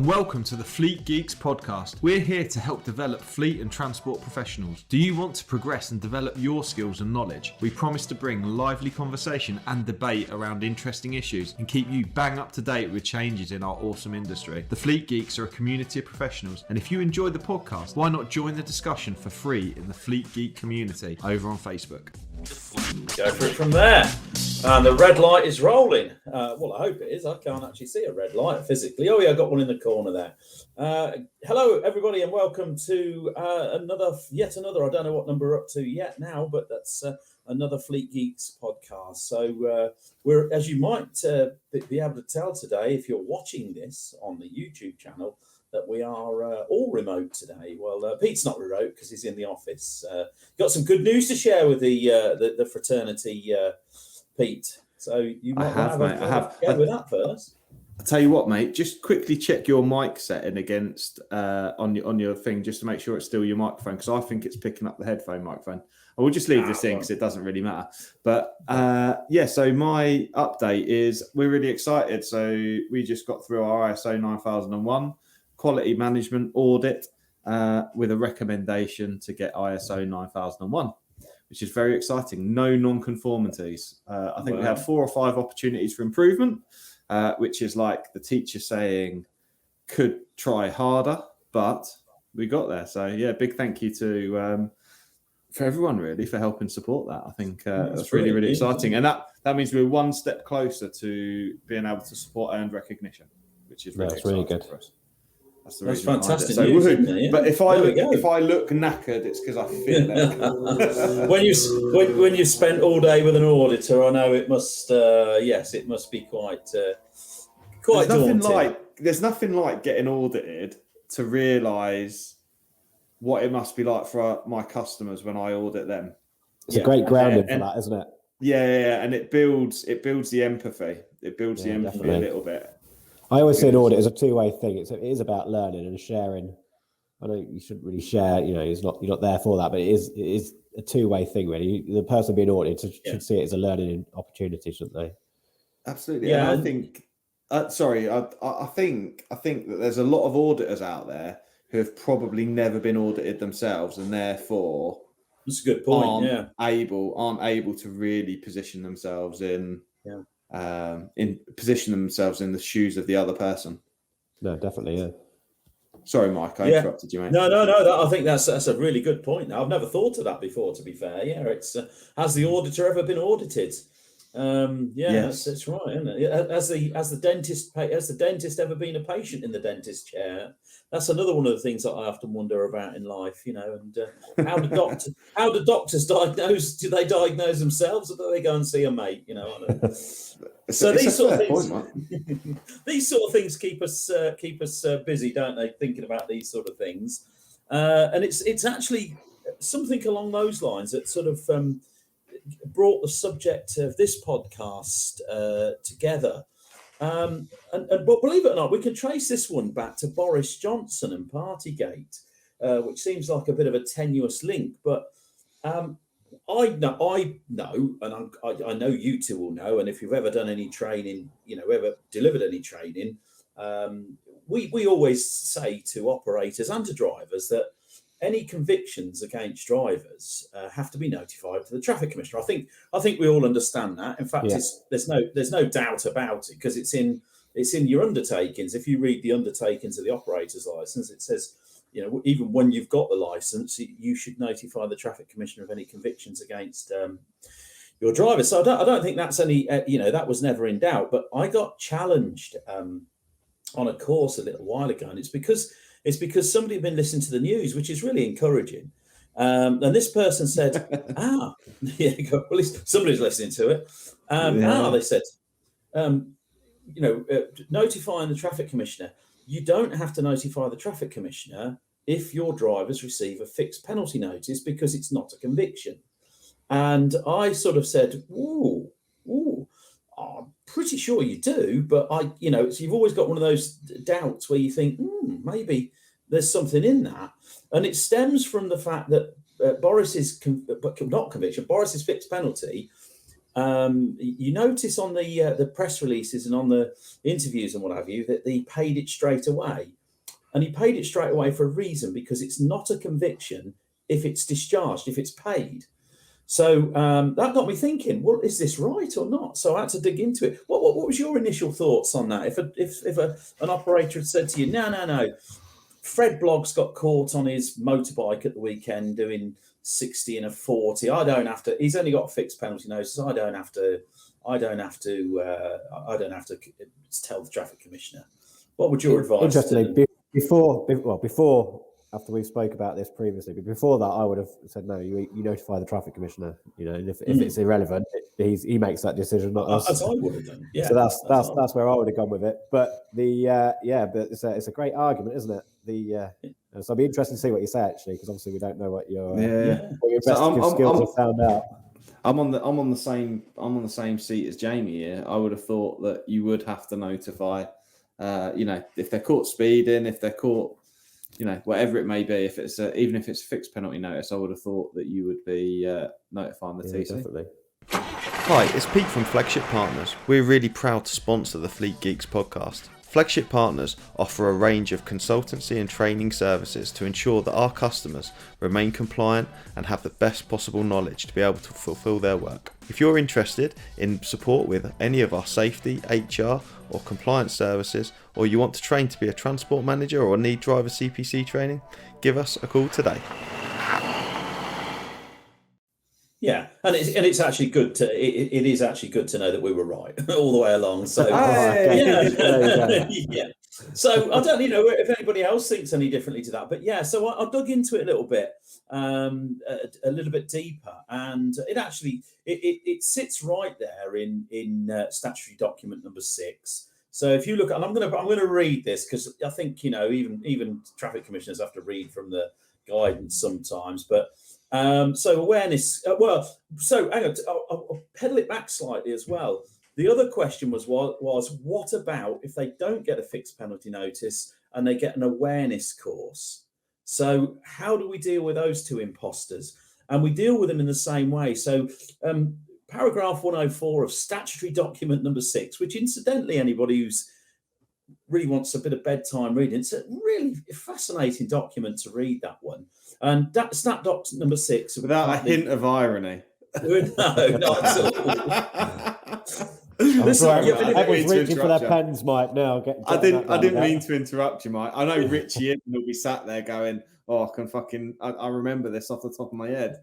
Welcome to the Fleet Geeks Podcast. We're here to help develop fleet and transport professionals. Do you want to progress and develop your skills and knowledge? We promise to bring lively conversation and debate around interesting issues and keep you bang up to date with changes in our awesome industry. The Fleet Geeks are a community of professionals, and if you enjoy the podcast, why not join the discussion for free in the Fleet Geek community over on Facebook? Go for it from there. And the red light is rolling. Well, I hope it is. I can't actually see a red light physically. Oh, yeah, I got one in the corner there. Hello, everybody, and welcome to yet another. I don't know what number we're up to yet now, but that's another Fleet Geeks podcast. So we're, as you might be able to tell today, if you're watching this on the YouTube channel, that we are all remote today. Well, Pete's not remote because he's in the office. Got some good news to share with the fraternity, Pete. So you might have with that first. I'll tell you what, mate. Just quickly check your mic setting against on your thing, just to make sure it's still your microphone, because I think it's picking up the headphone microphone. I will just leave this in because it doesn't really matter. But so my update is we're really excited. So we just got through our ISO 9001 quality management audit with a recommendation to get ISO 9001, which is very exciting. No non-conformities. I think we have 4 or 5 opportunities for improvement, which is like the teacher saying could try harder, but we got there. So yeah, big thank you to for everyone really for helping support that. I think that's really, really exciting. And that means we're one step closer to being able to support earned recognition, which is really good for us. That's fantastic news, isn't it? Yeah. But if I look knackered, it's because I feel it. when you've spent all day with an auditor, I know it must. It must be quite daunting. There's nothing like getting audited to realise what it must be like for my customers when I audit them. It's a great grounding for that, isn't it? Yeah, and it builds the empathy. It builds the empathy definitely. A little bit. I always see an audit as a two-way thing. It is about learning and sharing. I know you shouldn't really share. you're not there for that, but it is a two-way thing, really. The person being audited should see it as a learning opportunity, shouldn't they? Absolutely. Yeah, and I think. I think that there's a lot of auditors out there who have probably never been audited themselves, and therefore that's a good point. Aren't able to really position themselves in in the shoes of the other person. No, definitely, yeah. Sorry, Mike, I interrupted you, mate. No. I think that's a really good point. I've never thought of that before, to be fair. Yeah, it's has the auditor ever been audited? Yes. That's right, isn't it? Has the dentist ever been a patient in the dentist chair? That's another one of the things that I often wonder about in life, and how do doctors diagnose? Do they diagnose themselves, or do they go and see a mate? So these sort of things keep us busy, don't they? Thinking about these sort of things, and it's actually something along those lines that sort of brought the subject of this podcast together. But believe it or not, we can trace this one back to Boris Johnson and Partygate, which seems like a bit of a tenuous link. But I know, and I know you two will know. And if you've ever done any training, ever delivered any training, we always say to operators and to drivers that any convictions against drivers have to be notified to the traffic commissioner. I think we all understand that. In fact, there's no doubt about it, because it's in your undertakings. If you read the undertakings of the operator's license, it says, even when you've got the license, you should notify the traffic commissioner of any convictions against your driver. So I don't think that's any, that was never in doubt. But I got challenged on a course a little while ago, and it's because somebody had been listening to the news, which is really encouraging. And this person said, well, at least somebody's listening to it. They said, notifying the traffic commissioner. You don't have to notify the traffic commissioner if your drivers receive a fixed penalty notice, because it's not a conviction. And I sort of said, I'm pretty sure you do, but so you've always got one of those doubts where you think, maybe there's something in that. And it stems from the fact that Boris's fixed penalty you notice on the press releases and on the interviews and what have you that he paid it straight away. And he paid it straight away for a reason, because it's not a conviction if it's discharged, if it's paid. So that got me thinking, well, is this right or not? So I had to dig into it. What was your initial thoughts on that? If an operator had said to you, no, Fred Bloggs got caught on his motorbike at the weekend doing 60 and a 40. He's only got a fixed penalty notice. I don't have to tell the traffic commissioner. What would your advice? Interestingly, before after we spoke about this previously, but before that, I would have said no. You notify the traffic commissioner. And if it's irrelevant, he makes that decision, not us. As I would have done. Yeah. So that's where I would have gone with it. But but it's a great argument, isn't it? So I'd be interested to see what you say, actually, because obviously we don't know what your investigative skills have found out. I'm on the same seat as Jamie here. I would have thought that you would have to notify. If they're caught speeding, if they're caught, whatever it may be, even if it's a fixed penalty notice, I would have thought that you would be notifying the TC. Definitely. Hi, it's Pete from Flagship Partners. We're really proud to sponsor the Fleet Geeks podcast. Flagship Partners offer a range of consultancy and training services to ensure that our customers remain compliant and have the best possible knowledge to be able to fulfill their work. If you're interested in support with any of our safety, HR or compliance services, or you want to train to be a transport manager or need driver CPC training, give us a call today. Yeah, and it's actually good to it is actually good to know that we were right all the way along. So yeah. So I don't if anybody else thinks any differently to that, but yeah. So I dug into it a little bit, a little bit deeper, and it actually it sits right there in statutory document number 6. So if you look, and I'm going to read this because I think even traffic commissioners have to read from the guidance sometimes, but. So awareness. So hang on. I'll pedal it back slightly as well. The other question was what about if they don't get a fixed penalty notice and they get an awareness course? So how do we deal with those two imposters? And we deal with them in the same way. So paragraph 104 of statutory document number 6, which incidentally, anybody who's really wants a bit of bedtime reading, it's a really fascinating document to read, that one. And that stat doc number 6, without a hint of irony. No, not at all. Listen, everyone's reaching for their pens, Mike. Now, I didn't mean to interrupt you, Mike. I know Richie will be sat there going, "Oh, I remember this off the top of my head."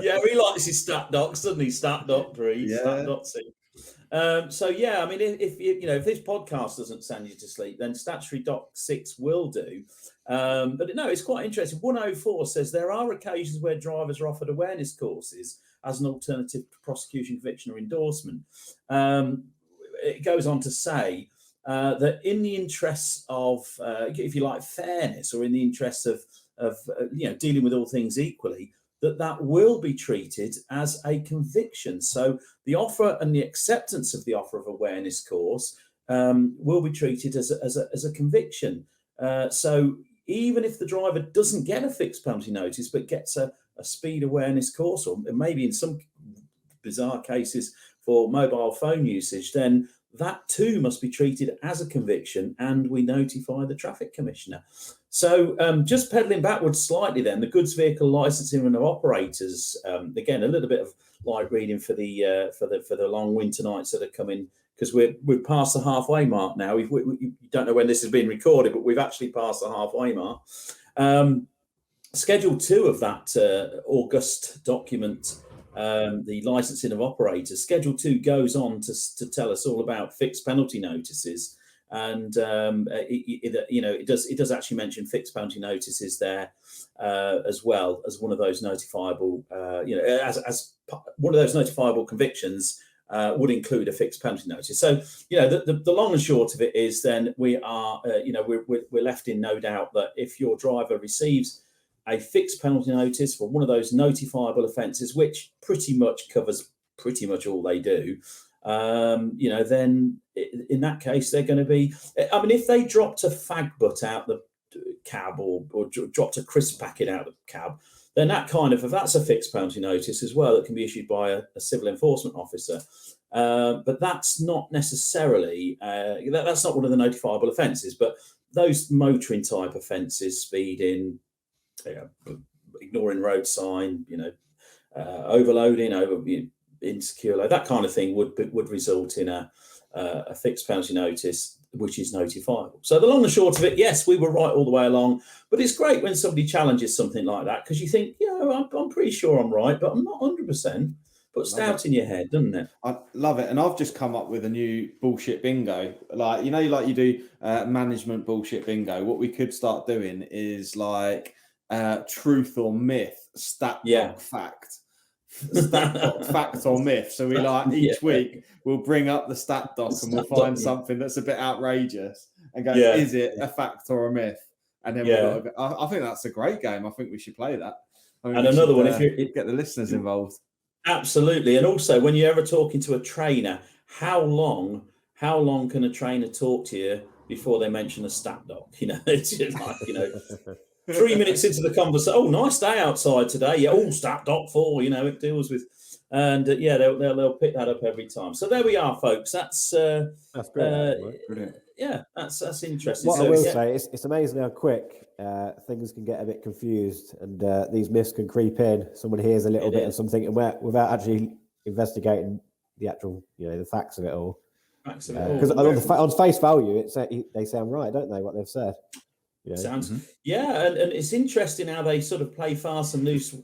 Yeah, he likes his stat docs, doesn't he? Stat doc 3, stat doc 6. So yeah, I mean, if this podcast doesn't send you to sleep, then statutory doc 6 will do. But no, it's quite interesting. 104 says there are occasions where drivers are offered awareness courses as an alternative to prosecution, conviction, or endorsement. It goes on to say that in the interests of, if you like, fairness, or in the interests of dealing with all things equally, that will be treated as a conviction. So the offer and the acceptance of the offer of awareness course will be treated as a conviction. So even if the driver doesn't get a fixed penalty notice but gets a speed awareness course, or maybe in some bizarre cases for mobile phone usage, then that too must be treated as a conviction, and we notify the traffic commissioner. So just pedaling backwards slightly then, the goods vehicle licensing and operators, again, a little bit of light reading for the long winter nights that are coming, because we're past the halfway mark now. We don't know when this has been recorded, but we've actually passed the halfway mark. Schedule 2 of that August document, the licensing of operators, Schedule 2 goes on to tell us all about fixed penalty notices, and it does actually mention fixed penalty notices there as well as one of those notifiable, as one of those notifiable convictions. Would include a fixed penalty notice. So, the long and short of it is, then we are, we're left in no doubt that if your driver receives a fixed penalty notice for one of those notifiable offences, which pretty much covers pretty much all they do, then in that case they're going to be. I mean, if they dropped a fag butt out the cab or dropped a crisp packet out of the cab, then if that's a fixed penalty notice as well, that can be issued by a civil enforcement officer. But that's not necessarily, that's not one of the notifiable offences, but those motoring type offences, speeding, ignoring road sign, overloading, insecure, that kind of thing would result in a fixed penalty notice, which is notifiable. So the long and short of it, yes, we were right all the way along, but it's great when somebody challenges something like that, because you think, I'm pretty sure I'm right, but I'm not 100%. Puts doubt in your head, doesn't it? I love it. And I've just come up with a new bullshit bingo. Like you do management bullshit bingo. What we could start doing is like truth or myth, stat doc fact. Stat doc fact or myth. So we each week we'll bring up the stat doc and we'll find something that's a bit outrageous and go, is it a fact or a myth? And then I think that's a great game. I think we should play that. And another one, if you get the listeners involved. Absolutely. And also, when you're ever talking to a trainer, how long can a trainer talk to you before they mention a stat doc? It's just like, 3 minutes into the conversation, oh, nice day outside today. Yeah, stat doc 4, it deals with, and they'll pick that up every time. So there we are, folks. That's great. Brilliant. Yeah, that's interesting. What I will say is it's amazing how quick things can get a bit confused, and these myths can creep in. Someone hears a little bit of something, and without actually investigating the actual, the facts of it all. Because on face value, they sound right, don't they? What they've said. Sounds and it's interesting how they sort of play fast and loose.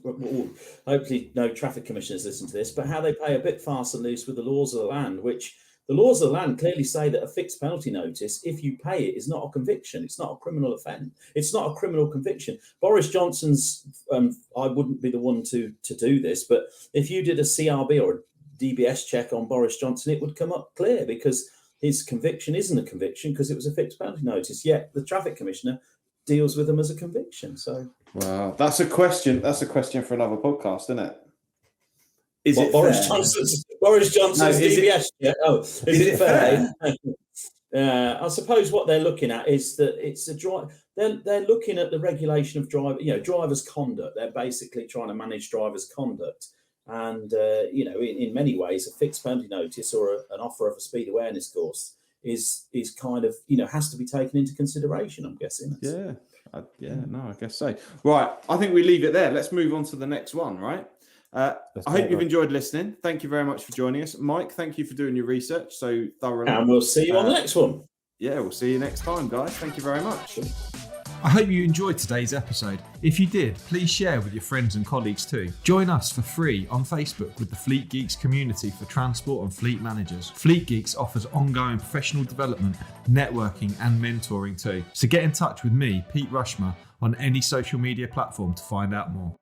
Hopefully, no traffic commissioners listen to this, but how they play a bit fast and loose with the laws of the land, which. The laws of the land clearly say that a fixed penalty notice, if you pay it, is not a conviction. It's not a criminal offence. It's not a criminal conviction. Boris Johnson's, I wouldn't be the one to do this, but if you did a CRB or a DBS check on Boris Johnson, it would come up clear, because his conviction isn't a conviction because it was a fixed penalty notice. Yet the traffic commissioner deals with them as a conviction. So, wow, that's a question. That's a question for another podcast, isn't it? Is it Boris Johnson's DBS? Is it fair? I suppose what they're looking at is that it's a drive. They're looking at the regulation of drivers' conduct. They're basically trying to manage drivers' conduct, and in many ways, a fixed penalty notice or an offer of a speed awareness course is kind of has to be taken into consideration. I'm guessing. I guess so. Right, I think we leave it there. Let's move on to the next one. Right. I hope you've enjoyed listening. Thank you very much for joining us. Mike, thank you for doing your research so thoroughly. And we'll see you on the next one. Yeah, we'll see you next time, guys. Thank you very much. I hope you enjoyed today's episode. If you did, please share with your friends and colleagues too. Join us for free on Facebook with the Fleet Geeks community for transport and fleet managers. Fleet Geeks offers ongoing professional development, networking and mentoring too. So get in touch with me, Pete Rushmer, on any social media platform to find out more.